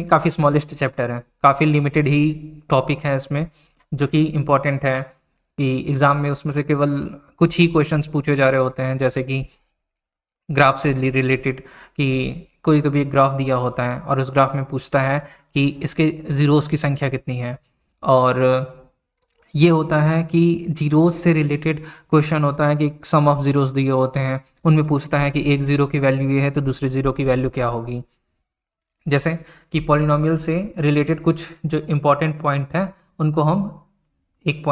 काफ़ी smallest chapter है, काफ़ी लिमिटेड ही टॉपिक है इसमें जो कि इम्पॉर्टेंट है कि एग्ज़ाम में उसमें से केवल कुछ ही क्वेश्चंस पूछे जा रहे होते हैं, जैसे कि ग्राफ से रिलेटेड कि कोई तो भी एक ग्राफ दिया होता है और उस ग्राफ में पूछता है कि इसके ज़ीरोज़ की संख्या कितनी है, और ये होता है कि ज़ीरोज़ से रिलेटेड क्वेश्चन होता है कि सम ऑफ ज़ीरोज़ दिए होते हैं, उनमें पूछता है कि एक ज़ीरो की वैल्यू ये है तो दूसरे ज़ीरो की वैल्यू क्या होगी। जैसे कि पॉलिनोमियल से रिलेटेड कुछ जो इम्पोर्टेंट पॉइंट हैं उनको हम एक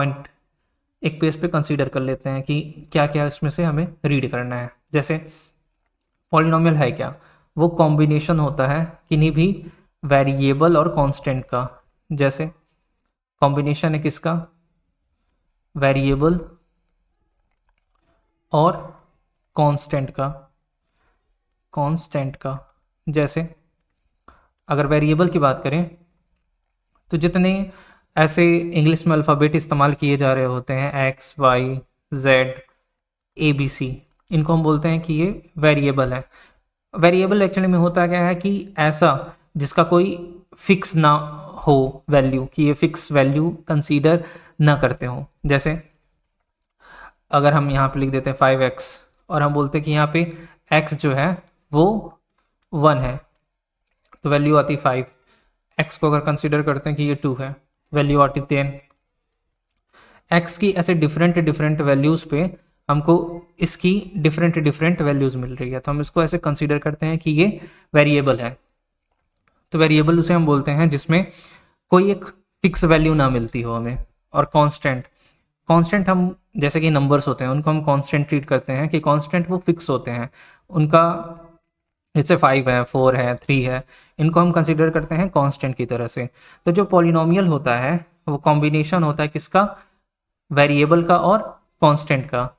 पेज पे कंसीडर कर लेते हैं कि क्या क्या इसमें से हमें रीड करना है। जैसे पॉलिनोमियल है क्या, वो कॉम्बिनेशन होता है किन्हीं भी वेरिएबल और कांस्टेंट का। जैसे कॉम्बिनेशन है किसका, वेरिएबल और कांस्टेंट का। जैसे अगर वेरिएबल की बात करें तो जितने ऐसे इंग्लिश में अल्फ़ाबेट इस्तेमाल किए जा रहे होते हैं X Y Z A B C, इनको हम बोलते हैं कि ये वेरिएबल है। वेरिएबल एक्चुअली में होता क्या है कि ऐसा जिसका कोई फिक्स ना हो वैल्यू, कि ये फिक्स वैल्यू कंसीडर ना करते हो। जैसे अगर हम यहाँ पे लिख देते हैं 5x और हम बोलते हैं कि यहाँ पे x जो है वो 1 है तो वैल्यू आती 5। x को अगर कंसीडर करते हैं कि ये 2 है, वैल्यू आती 10। x की ऐसे डिफरेंट वैल्यूज़ पे हमको इसकी डिफरेंट वैल्यूज़ मिल रही है, तो हम इसको ऐसे कंसीडर करते हैं कि ये वेरिएबल है। तो वेरिएबल उसे हम बोलते हैं जिसमें कोई एक फिक्स वैल्यू ना मिलती हो हमें। और कांस्टेंट हम जैसे कि नंबर्स होते हैं उनको हम कांस्टेंट ट्रीट करते हैं कि कांस्टेंट वो फिक्स होते हैं, उनका जैसे 5 है 4 है 3 है, इनको हम कंसीडर करते हैं कांस्टेंट की तरह से। तो जो पॉलिनोमियल होता है वो कॉम्बिनेशन होता है किसका, वेरिएबल का और कांस्टेंट का।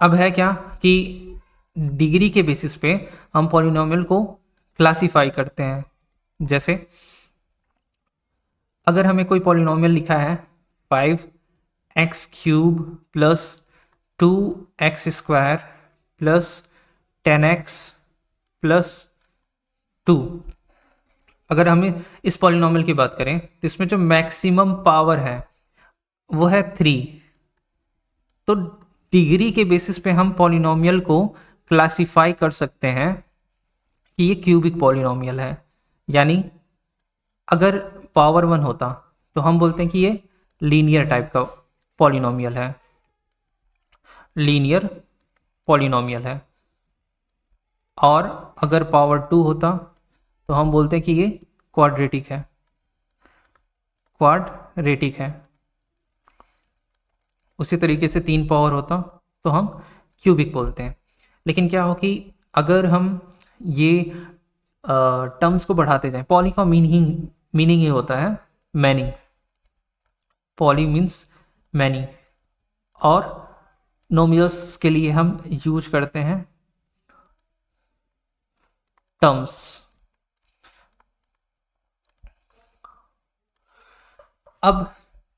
अब है क्या कि डिग्री के बेसिस पे हम पॉलिनोमियल को क्लासीफाई करते हैं। जैसे अगर हमें कोई पॉलिनोमियल लिखा है 5x³ plus 2x² plus 10x plus 2, अगर हमें इस पॉलिनोमियल की बात करें तो इसमें जो मैक्सिमम पावर है वो है 3। तो डिग्री के बेसिस पे हम पॉलिनोमियल को क्लासिफाई कर सकते हैं कि ये क्यूबिक पॉलिनोमियल है। यानी अगर पावर 1 होता तो हम बोलते हैं कि ये लीनियर टाइप का पॉलिनोमियल है, लीनियर पॉलिनोमियल है। और अगर पावर 2 होता तो हम बोलते हैं कि ये क्वाड्रेटिक है। उसी तरीके से 3 पावर होता तो हम क्यूबिक बोलते हैं। लेकिन क्या हो कि अगर हम ये टर्म्स को बढ़ाते जाएं, पॉली का मीनिंग ही होता है मैनी, पॉली मीन्स मैनी, और नोमियल्स के लिए हम यूज करते हैं टर्म्स। अब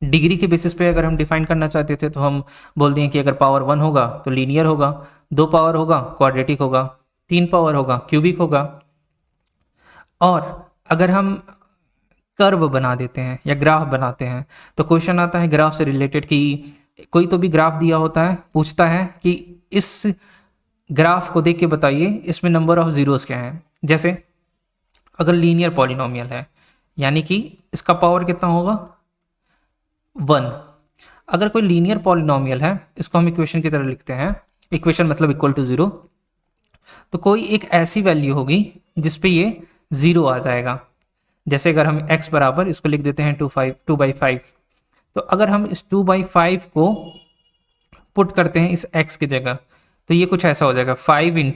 डिग्री के बेसिस पे अगर हम डिफाइन करना चाहते थे तो हम बोल दिए कि अगर पावर 1 होगा तो लीनियर होगा, 2 पावर होगा क्वाड्रेटिक होगा, 3 पावर होगा क्यूबिक होगा। और अगर हम कर्व बना देते हैं या ग्राफ बनाते हैं तो क्वेश्चन आता है ग्राफ से रिलेटेड कि कोई तो भी ग्राफ दिया होता है, पूछता है कि इस ग्राफ को देख के बताइए इसमें नंबर ऑफ ज़ीरोज़ क्या हैं। जैसे अगर लीनियर पॉलिनोमियल है यानी कि इसका पावर कितना होगा 1। अगर कोई लीनियर पॉलिनोमियल है, इसको हम इक्वेशन की तरह लिखते हैं, इक्वेशन मतलब इक्वल टू 0, तो कोई एक ऐसी वैल्यू होगी जिस पे ये 0 आ जाएगा। जैसे अगर हम x बराबर इसको लिख देते हैं 2/5, तो अगर हम इस 2/5 को पुट करते हैं इस x की जगह तो ये कुछ ऐसा हो जाएगा 5 ×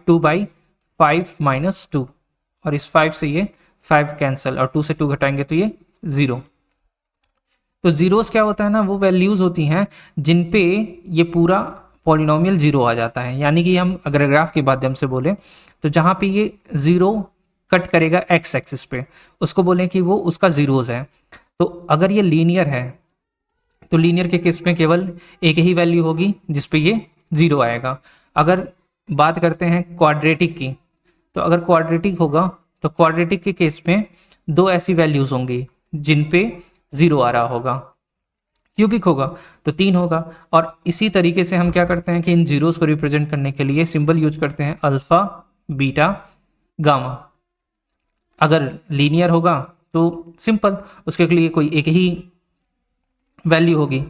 2/5 माइनस 2, और इस 5 से ये 5 कैंसिल और 2 से 2 घटाएंगे तो ये 0। तो जीरोस क्या होता है ना, वो वैल्यूज़ होती हैं जिन पे ये पूरा पॉलिनोमियल 0 आ जाता है। यानी कि हम अगर ग्राफ के माध्यम से बोलें तो जहाँ पे ये 0 कट करेगा x एक्सिस पे उसको बोलें कि वो उसका जीरोज़ है। तो अगर ये लीनियर है तो लीनियर के केस में केवल एक ही वैल्यू होगी जिस पे ये 0 आएगा। अगर बात करते हैं क्वाड्रेटिक की, तो अगर क्वाड्रेटिक होगा तो क्वाड्रेटिक के केस में दो ऐसी वैल्यूज होंगी जिन पे 0 आ रहा होगा। क्यूबिक होगा तो 3 होगा। और इसी तरीके से हम क्या करते हैं कि इन जीरोस को रिप्रेजेंट करने के लिए सिंबल यूज करते हैं अल्फा, बीटा, गामा। अगर लीनियर होगा तो सिंपल, उसके लिए कोई एक ही वैल्यू होगी।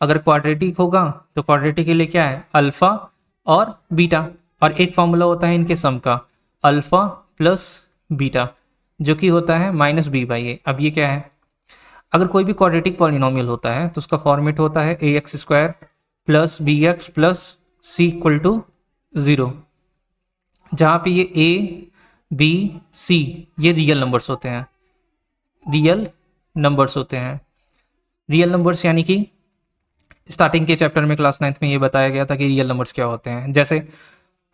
अगर क्वाड्रेटिक होगा तो क्वाड्रेटिक के लिए क्या है, अल्फा और बीटा। और एक फॉर्मूला होता है इनके सम का, अल्फा प्लस बीटा, जो कि होता है -b/a। अब ये क्या है, अगर कोई भी क्वाड्रेटिक पॉलिनोमियल होता है तो उसका फॉर्मेट होता है ax² plus bx plus c equal to 0, जहाँ पे ये a b c ये रियल नंबर्स होते हैं। रियल नंबर्स होते हैं, रियल नंबर्स यानी कि स्टार्टिंग के चैप्टर में क्लास 9th में ये बताया गया था कि रियल नंबर्स क्या होते हैं। जैसे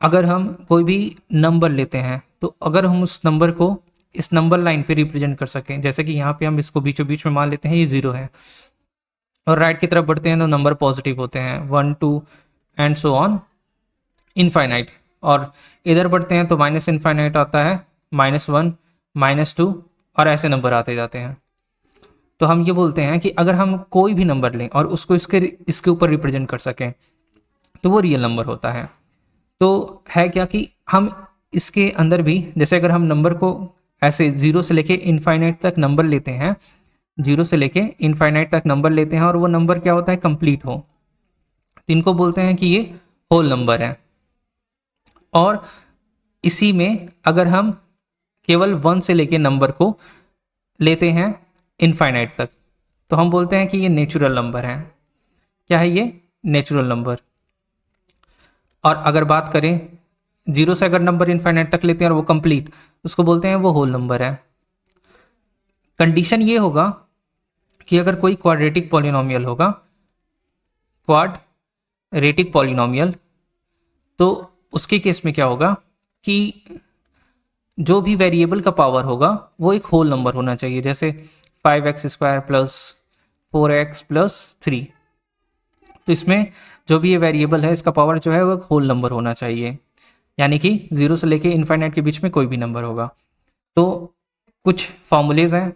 अगर हम कोई भी नंबर लेते हैं तो अगर हम उस नंबर को इस नंबर लाइन पे रिप्रेजेंट कर सकें, जैसे कि यहाँ पे हम इसको बीचों बीच में मान लेते हैं ये 0 है, और राइट की तरफ बढ़ते हैं तो नंबर पॉजिटिव होते हैं 1 2 एंड सो ऑन इनफाइनाइट, और इधर बढ़ते हैं तो माइनस इनफाइनाइट आता है, -1 -2 और ऐसे नंबर आते जाते हैं। तो हम ये बोलते हैं कि अगर हम कोई भी नंबर लें और उसको इसके ऊपर रिप्रेजेंट कर सकें तो वो रियल नंबर होता है। तो है क्या कि हम इसके अंदर भी, जैसे अगर हम नंबर को ऐसे 0 से लेके इनफाइनाइट तक नंबर लेते हैं, 0 से लेके इनफाइनाइट तक नंबर लेते हैं और वो नंबर क्या होता है, कंप्लीट हो, तो इनको बोलते हैं कि ये होल नंबर है। और इसी में अगर हम केवल 1 से लेके नंबर को लेते हैं इनफाइनाइट तक तो हम बोलते हैं कि ये नेचुरल नंबर है। क्या है ये, नेचुरल नंबर। और अगर बात करें 0 से अगर नंबर इनफाइनाइट तक लेते हैं और वो कंप्लीट, उसको बोलते हैं वो होल नंबर है। कंडीशन ये होगा कि अगर कोई क्वाड्रेटिक पॉलिनोमियल होगा, क्वाड्रेटिक पॉलिनोमियल, तो उसके केस में क्या होगा कि जो भी वेरिएबल का पावर होगा वो एक होल नंबर होना चाहिए। जैसे 5x² प्लस 4x प्लस 3, तो इसमें जो भी ये वेरिएबल है इसका पावर जो है वो एक होल नंबर होना चाहिए, यानी कि 0 से लेके इनफाइनाइट के बीच में कोई भी नंबर होगा। तो कुछ फॉर्मूलेज हैं,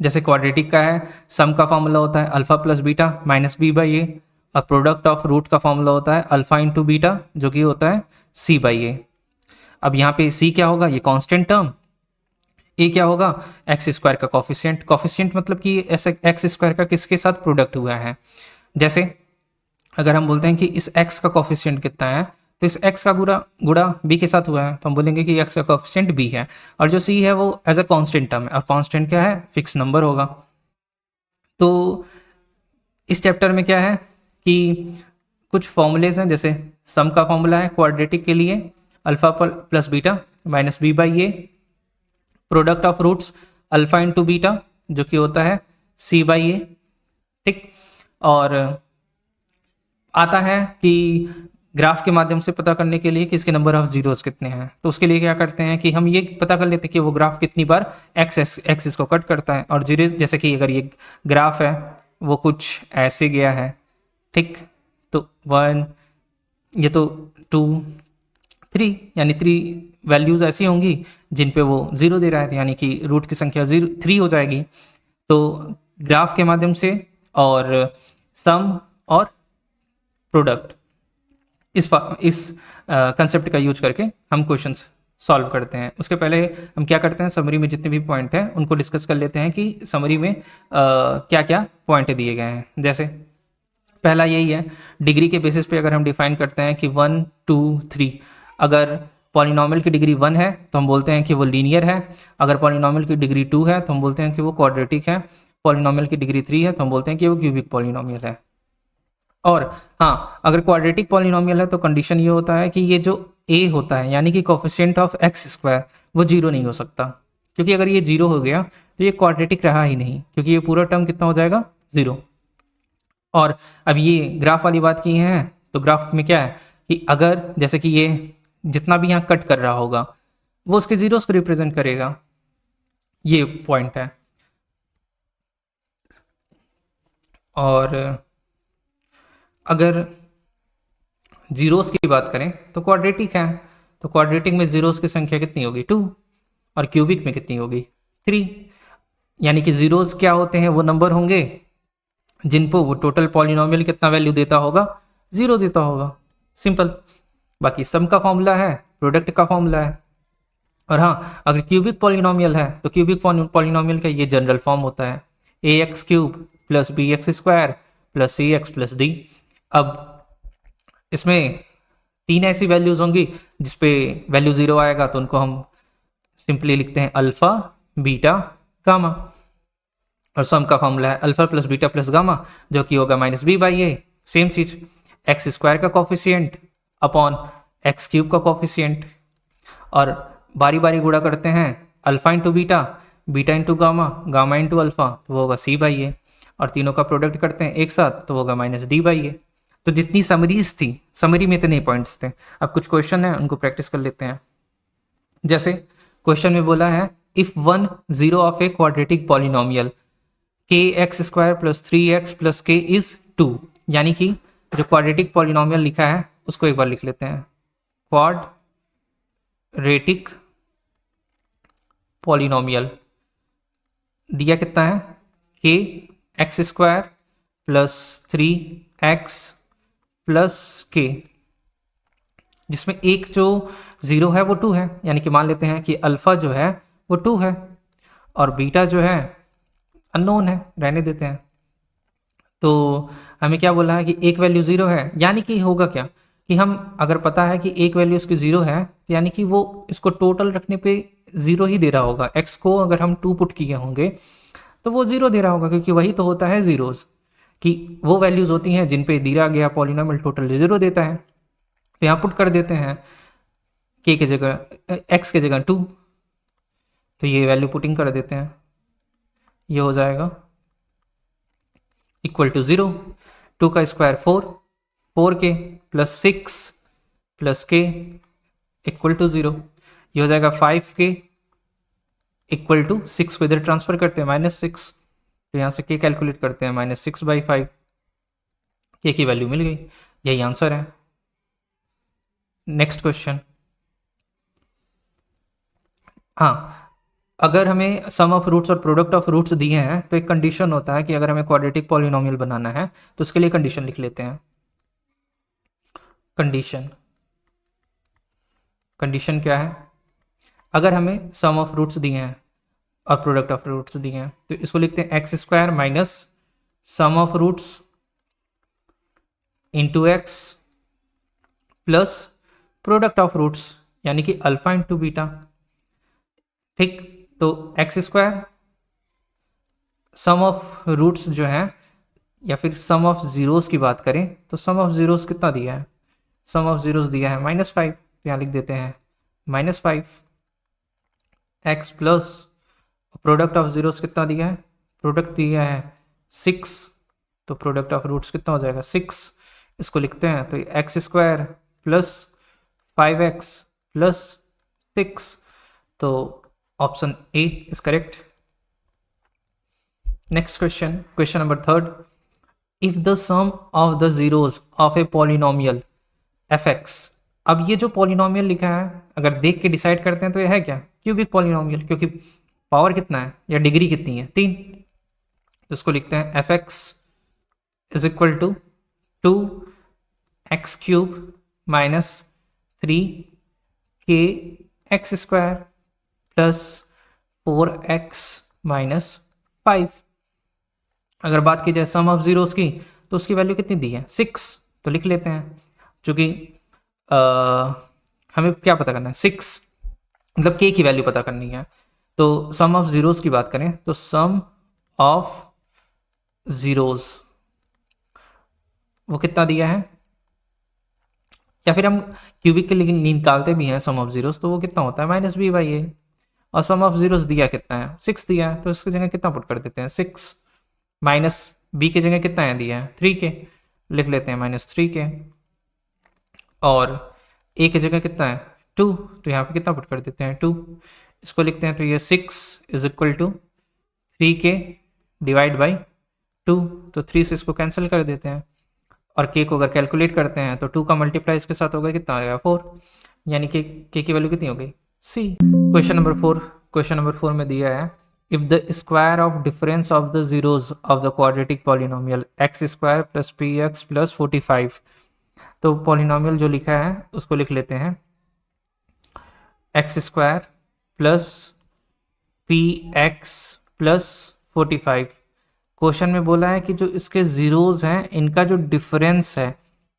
जैसे क्वाड्रेटिक का है, सम का फॉर्मूला होता है अल्फा प्लस बीटा -b/a, और प्रोडक्ट ऑफ रूट का फॉर्मूला होता है अल्फा इंटू बीटा, जो कि होता है c/a। अब यहाँ पे c क्या होगा, ये कांस्टेंट टर्म, a क्या होगा, x² का कॉफिशिएंट। कॉफिशिएंट मतलब कि ऐसे x² का किसके साथ प्रोडक्ट हुआ है। जैसे अगर हम बोलते हैं कि इस x का कॉफिशिएंट कितना है, तो इस x का गुणा b के साथ हुआ है, तो हम बोलेंगे कि x का कॉफिशिएंट b है। और जो c है वो एज अ कांस्टेंट टर्म है, और कांस्टेंट क्या है, फिक्स नंबर होगा। तो इस चैप्टर में क्या है कि कुछ फॉर्मूलेज हैं, जैसे सम का फॉर्मूला है क्वाड्रेटिक के लिए alpha plus beta -b/a, product of roots alpha into beta, जो कि होता है c/a, ठीक। और आता है कि ग्राफ के माध्यम से पता करने के लिए कि इसके नंबर ऑफ जीरोस कितने हैं, तो उसके लिए क्या करते हैं कि हम ये पता कर लेते हैं कि वो ग्राफ कितनी बार एक्सिस को कट करता है। और जीरो, जैसे कि अगर ये ग्राफ है वो कुछ ऐसे गया है, ठीक, तो 1, ये तो 2 3, यानी 3 वैल्यूज़ ऐसी होंगी जिन पे वो 0 दे रहा है, यानी कि रूट की संख्या 3 हो जाएगी। तो ग्राफ के माध्यम से और सम और प्रोडक्ट, इस कंसेप्ट का यूज करके हम क्वेश्चंस सॉल्व करते हैं। उसके पहले हम क्या करते हैं, समरी में जितने भी पॉइंट हैं उनको डिस्कस कर लेते हैं कि समरी में क्या क्या पॉइंट दिए गए हैं। जैसे पहला यही है, डिग्री के बेसिस पे अगर हम डिफाइन करते हैं कि 1 2 3, अगर पॉलिनोमियल की डिग्री 1 है तो हम बोलते हैं कि वो लीनियर है। अगर पॉलिनोमियल की डिग्री 2 है तो हम बोलते हैं कि वो क्वाड्रेटिक है। पॉलिनोमियल की डिग्री 3 है तो हम बोलते हैं कि वो क्यूबिक पॉलिनोमियल है। और हाँ, अगर क्वाड्रेटिक पॉलिनोमियल है तो कंडीशन ये होता है कि ये जो a होता है, यानी कि कोफिशिएंट ऑफ x², वो 0 नहीं हो सकता, क्योंकि अगर ये 0 हो गया तो ये क्वाड्रेटिक रहा ही नहीं, क्योंकि ये पूरा टर्म कितना हो जाएगा, 0। और अब ये ग्राफ वाली बात की है, तो ग्राफ में क्या है कि अगर जैसे कि ये जितना भी यहाँ कट कर रहा होगा वो उसके जीरोस को रिप्रेजेंट करेगा, ये पॉइंट है। और अगर जीरोस की बात करें तो क्वाड्रेटिक है, तो क्वाड्रेटिक में जीरोस की संख्या कितनी होगी, 2। और क्यूबिक में कितनी होगी 3। यानी कि जीरोज क्या होते हैं, वो नंबर होंगे जिन पर वो टोटल पॉलिनोमियल कितना वैल्यू देता होगा, 0 देता होगा। सिंपल। बाकी सम का फॉर्मूला है, प्रोडक्ट का फॉर्मूला है। और हाँ, अगर क्यूबिक पॉलिनोमियल है तो क्यूबिक पॉलिनोमियल का ये जनरल फॉर्म होता है ax cube plus b x square plus c x plus d. अब इसमें 3 ऐसी वैल्यूज होंगी जिसपे वैल्यू 0 आएगा, तो उनको हम सिंपली लिखते हैं अल्फा बीटा गामा। और सम का फॉर्मूला है alpha plus beta plus gamma, जो कि होगा minus B by A. Same चीज, एक्स स्क्वायर का कॉफिशियंट अपॉन एक्स क्यूब का कॉफिशियंट, और बारी बारी गुणा करते हैं alpha into beta, beta into gamma, gamma into alpha, तो वो होगा सी बाई ए। और तीनों का प्रोडक्ट करते हैं एक साथ, तो वो होगा माइनस डी बाई ए। तो जितनी समरीज थी, समरी में इतने पॉइंट्स थे। अब कुछ क्वेश्चन है, उनको प्रैक्टिस कर लेते हैं। जैसे क्वेश्चन में बोला है if 1 0 of a quadratic polynomial k x square plus 3x plus k is 2। यानी कि जो क्वाड्रेटिक पॉलिनोमियल लिखा है उसको एक बार लिख लेते हैं। क्वाड्रेटिक पॉलिनोमियल दिया कितना है, के x square plus 3x plus के, जिसमें एक जो 0 है वो 2 है। यानी कि मान लेते हैं कि अल्फा जो है वो 2 है और बीटा जो है अननोन है, रहने देते हैं। तो हमें क्या बोला है कि एक वैल्यू 0 है, यानी कि होगा क्या कि हम अगर पता है कि एक वैल्यू उसकी 0 है, तो यानी कि वो इसको टोटल रखने पे 0 ही दे रहा होगा। x को अगर हम 2 पुट किए होंगे तो वो 0 दे रहा होगा, क्योंकि वही तो होता है जीरोस कि वो वैल्यूज होती हैं जिन पे दिया गया पॉलिनोमियल टोटल 0 देता है। तो यहाँ पुट कर देते हैं k की जगह x की जगह 2, तो ये वैल्यू पुटिंग कर देते हैं, ये हो जाएगा इक्वल टू 0। 2 का square 4, 4k plus 6 plus k equal to 0। ये हो जाएगा 5k इक्वल टू 6 को इधर ट्रांसफर करते हैं -6, तो यहाँ से k कैलकुलेट करते हैं -6/5, k की वैल्यू मिल गई। यही आंसर है। Next question. हाँ, अगर हमें सम ऑफ रूट्स और प्रोडक्ट ऑफ रूट्स दिए हैं तो एक कंडीशन होता है कि अगर हमें क्वाड्रेटिक पॉलिनोमियल बनाना है तो उसके लिए कंडीशन लिख लेते हैं। कंडीशन क्या है, अगर हमें सम ऑफ रूट्स दिए हैं और प्रोडक्ट ऑफ रूट्स दिए हैं तो इसको लिखते हैं X square minus sum of roots into X plus product of roots, यानी कि अल्फा इंटू बीटा। ठीक, तो X square sum of roots जो है, या फिर सम ऑफ जीरोस की बात करें तो सम ऑफ जीरोस कितना दिया है, सम ऑफ जीरोस दिया है -5, तो यहाँ लिख देते हैं -5 x plus product of zeros कितना दिया है, प्रोडक्ट दिया है 6, तो प्रोडक्ट ऑफ रूट्स कितना हो जाएगा 6। इसको लिखते हैं तो X square plus 5x plus 6, तो option A is correct. Next question, question number 3। If the sum of the zeros of a polynomial fx। अब ये जो पॉलिनोमियल लिखा है अगर देख के डिसाइड करते हैं तो ये है क्या, क्यूबिक पॉलिनोमियल, क्योंकि पावर कितना है या डिग्री कितनी है 3। तो इसको लिखते हैं fx is equal to 2x cube minus 3k X square plus 4x minus 5। अगर बात की जाए सम ऑफ जीरोस की तो उसकी वैल्यू कितनी दी है 6, तो लिख लेते हैं। चूँकि हमें क्या पता करना है 6, मतलब k की वैल्यू पता करनी है। तो सम ऑफ जीरोस की बात करें तो सम ऑफ जीरोस वो कितना दिया है, या फिर हम क्यूबिक के लिए निकालते भी हैं सम ऑफ जीरोस, तो वो कितना होता है -b/a। और सम ऑफ जीरोस दिया कितना है 6 दिया है, तो इसकी जगह कितना पुट कर देते हैं 6, माइनस b की जगह कितना है दिया है 3k, लिख लेते हैं -3k, और a की जगह कितना है 2, तो यहाँ पे कितना पुट कर देते हैं 2। इसको लिखते हैं तो ये 6 is equal to 3k divide by 2, तो 3 से इसको कैंसिल कर देते हैं, और k को अगर कैलकुलेट करते हैं तो 2 का मल्टीप्लाई इसके साथ होगा कितना आएगा 4, यानी कि k की वैल्यू कितनी हो गई C। Question number 4। Question number 4 में दिया है, if the square of difference of the zeros of the quadratic polynomial x square plus P x plus 45, तो पॉलिनोमियल जो लिखा है उसको लिख लेते हैं X square plus P x plus 45। Question में बोला है कि जो इसके जीरोज हैं इनका जो डिफरेंस है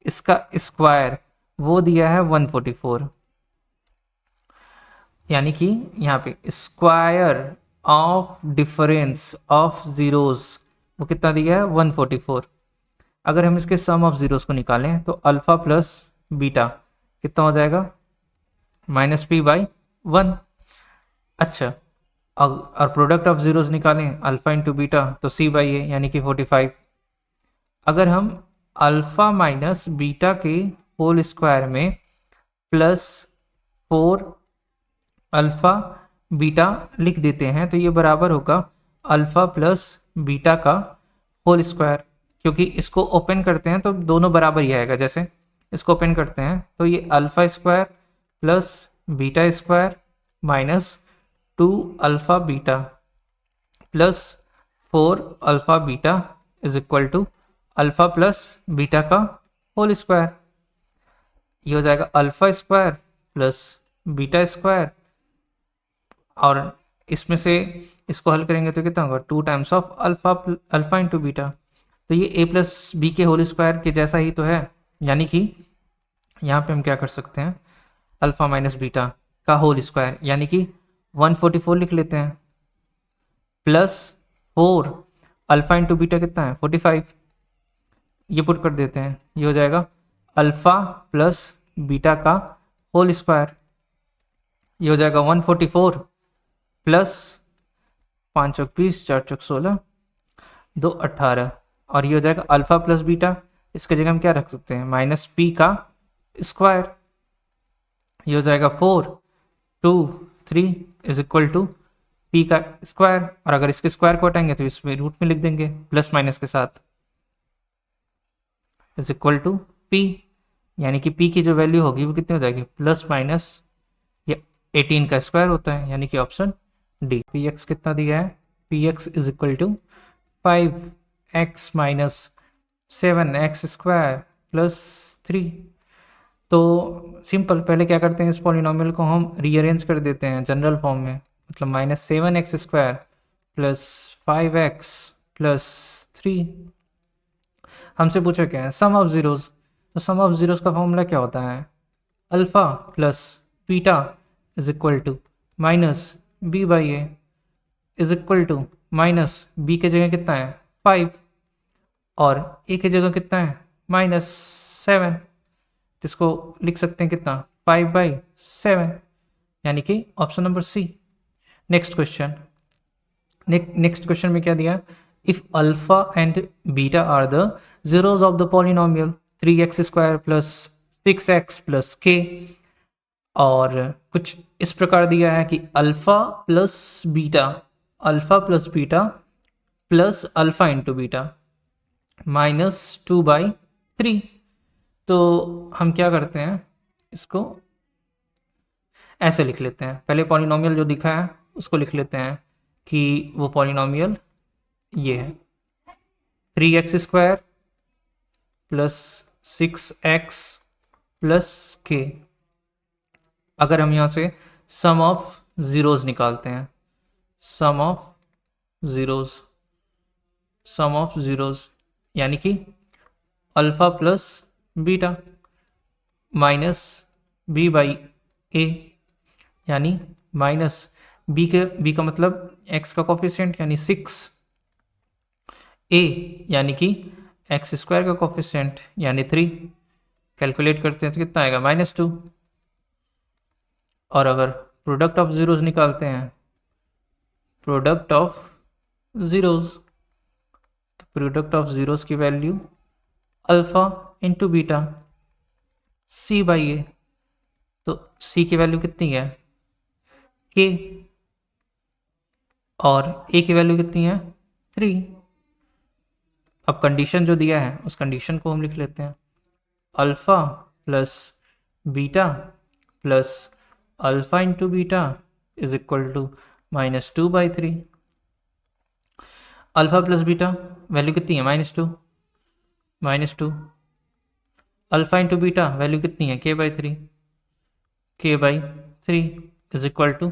इसका स्क्वायर वो दिया है 144, यानी कि यहाँ पे square of difference of zeros वो कितना दिया है 144। अगर हम इसके सम ऑफ जीरोज को निकालें तो अल्फा प्लस बीटा कितना हो जाएगा माइनस पी बाई 1। अच्छा, और प्रोडक्ट ऑफ जीरोज निकालें अल्फा इंटू बीटा तो सी बाई ए यानी कि 45। अगर हम अल्फा माइनस बीटा के होल स्क्वायर में प्लस 4 अल्फा बीटा लिख देते हैं तो ये बराबर होगा अल्फा प्लस बीटा का होल स्क्वायर, क्योंकि इसको ओपन करते हैं तो दोनों बराबर ही आएगा। जैसे इसको ओपन करते हैं तो ये alpha square plus beta square minus 2 alpha beta plus 4 alpha beta is equal to alpha plus beta का होल स्क्वायर। ये हो जाएगा alpha square plus beta square, और इसमें से इसको हल करेंगे तो कितना होगा 2 times of alpha into beta. तो ये a प्लस बी के होल स्क्वायर के जैसा ही तो है, यानी कि यहाँ पे हम क्या कर सकते हैं अल्फा माइनस बीटा का होल स्क्वायर यानी कि 144 लिख लेते हैं प्लस 4 अल्फा इंटू बीटा कितना है 45, ये पुट कर देते हैं। ये हो जाएगा अल्फा प्लस बीटा का होल स्क्वायर। ये हो जाएगा 144 प्लस 5 चौक 20 4 चौक 16 2 18, और ये हो जाएगा अल्फा प्लस बीटा, इसके जगह हम क्या रख सकते हैं माइनस पी का स्क्वायर। ये हो जाएगा 4 2 3 इज इक्वल टू पी का स्क्वायर, और अगर इसके स्क्वायर को हटाएंगे तो इसमें रूट में लिख देंगे प्लस माइनस के साथ, इज इक्वल टू पी, यानी कि पी की जो वैल्यू होगी वो कितनी हो जाएगी प्लस माइनस ये 18 का स्क्वायर होता है, यानी कि ऑप्शन डी। पी एक्स कितना दिया है P X is equal to 5x minus 7x square plus 3। तो सिंपल, पहले क्या करते हैं इस पॉलिनोमियल को हम रीअरेंज कर देते हैं जनरल फॉर्म में, मतलब minus 7x square plus 5x plus 3। हमसे पूछा क्या है सम ऑफ जीरोज, तो सम ऑफ जीरोज का फॉर्मूला क्या होता है alpha plus beta is equal to minus B by A is equal to minus B के जगह कितना है 5 और ए के जगह कितना है -7, तो इसको लिख सकते हैं कितना 5/7, यानी कि option number C. Next question, next question में क्या दिया, if alpha and beta are the zeros of the polynomial 3x square plus 6x plus k, और कुछ इस प्रकार दिया है कि alpha plus beta plus alpha into beta -2/3। तो हम क्या करते हैं इसको ऐसे लिख लेते हैं, पहले पॉलिनोमियल जो दिखा है उसको लिख लेते हैं कि वो पॉलिनोमियल ये है 3x square plus 6x plus k। अगर हम यहाँ से सम ऑफ ज़ीरोज़ निकालते हैं, सम ऑफ ज़ीरोज़ यानी कि alpha plus beta minus B by a, यानी माइनस बी का मतलब x का कोफिशिएंट यानी 6, a यानी कि एक्स स्क्वायर का कोफिशिएंट यानी 3, कैलकुलेट करते हैं तो कितना आएगा -2। और अगर प्रोडक्ट ऑफ ज़ीरोज़ निकालते हैं, प्रोडक्ट ऑफ ज़ीरोज़, तो प्रोडक्ट ऑफ ज़ीरोज़ की value alpha into beta c by a, तो c की वैल्यू कितनी है k और a की वैल्यू कितनी है 3। अब कंडीशन जो दिया है उस कंडीशन को हम लिख लेते हैं, alpha plus beta plus alpha into beta is equal to -2/3। Alpha plus beta value कितनी है, -2। अल्फ़ा इंटू बीटा वैल्यू कितनी है, k/3। k/3 is equal to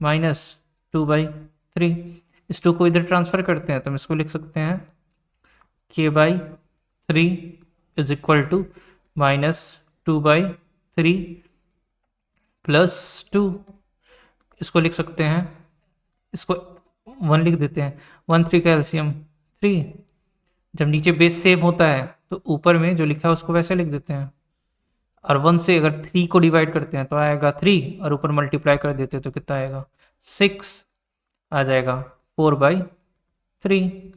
-2/3। इस 2 को इधर ट्रांसफ़र करते हैं तो हम इसको लिख सकते हैं k/3 इज इक्वल टू -2/3 +2। इसको लिख सकते हैं, इसको 1 लिख देते हैं। 1 3 का एलसीएम 3। जब नीचे बेस सेम होता है तो ऊपर में जो लिखा है उसको वैसे लिख देते हैं। और 1 से अगर 3 को डिवाइड करते हैं तो आएगा 3, और ऊपर मल्टीप्लाई कर देते हैं तो कितना आएगा, 6 आ जाएगा। 4/3।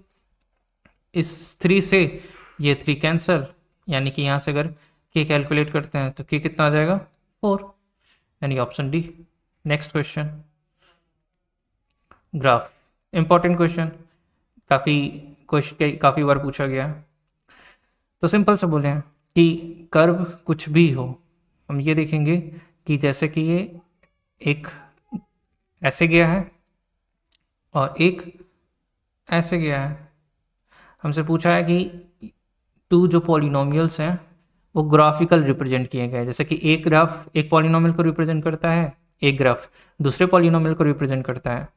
इस 3 से ये 3 कैंसिल, यानी कि यहाँ से अगर k कैलकुलेट करते हैं तो k कितना आ जाएगा, 4, यानी option D. Next question, graph. Important question, काफ़ी बार पूछा गया। तो सिंपल से बोले हैं कि कर्व कुछ भी हो, हम ये देखेंगे कि जैसे कि ये एक ऐसे गया है और एक ऐसे गया है। हमसे पूछा है कि 2 जो पॉलिनोमियल्स हैं वो ग्राफिकल रिप्रेजेंट किए गए, जैसे कि एक ग्राफ एक पॉलिनोमियल को रिप्रेजेंट करता है, एक ग्राफ दूसरे पॉलिनोमियल को रिप्रेजेंट करता है।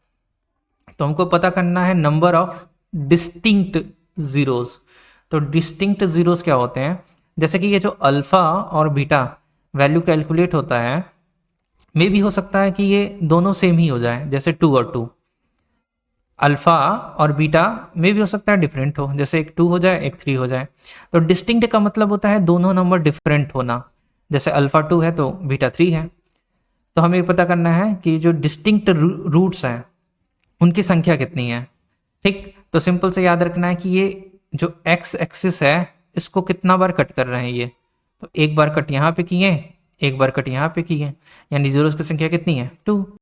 तो हमको पता करना है नंबर ऑफ डिस्टिंक्ट ज़ीरोज़। तो डिस्टिंक्ट ज़ीरोज़ क्या होते हैं, जैसे कि ये जो अल्फ़ा और बीटा वैल्यू कैलकुलेट होता है, मे भी हो सकता है कि ये दोनों सेम ही हो जाए, जैसे 2 और 2। अल्फ़ा और बीटा में भी हो सकता है डिफरेंट हो, जैसे एक 2 हो जाए एक 3 हो जाए। तो डिस्टिंक्ट का मतलब होता है दोनों नंबर डिफरेंट होना, जैसे अल्फ़ा 2 है तो बीटा 3 है। तो हमें पता करना है कि जो डिस्टिंक्ट रूट्स हैं उनकी संख्या कितनी है। ठीक, तो सिंपल से याद रखना है कि ये जो एक्स एक्सिस है इसको कितना बार कट कर रहे हैं ये, तो एक बार कट यहाँ पे किए, एक बार कट यहाँ पे किए, यानी जीरोस की संख्या कितनी है, 2।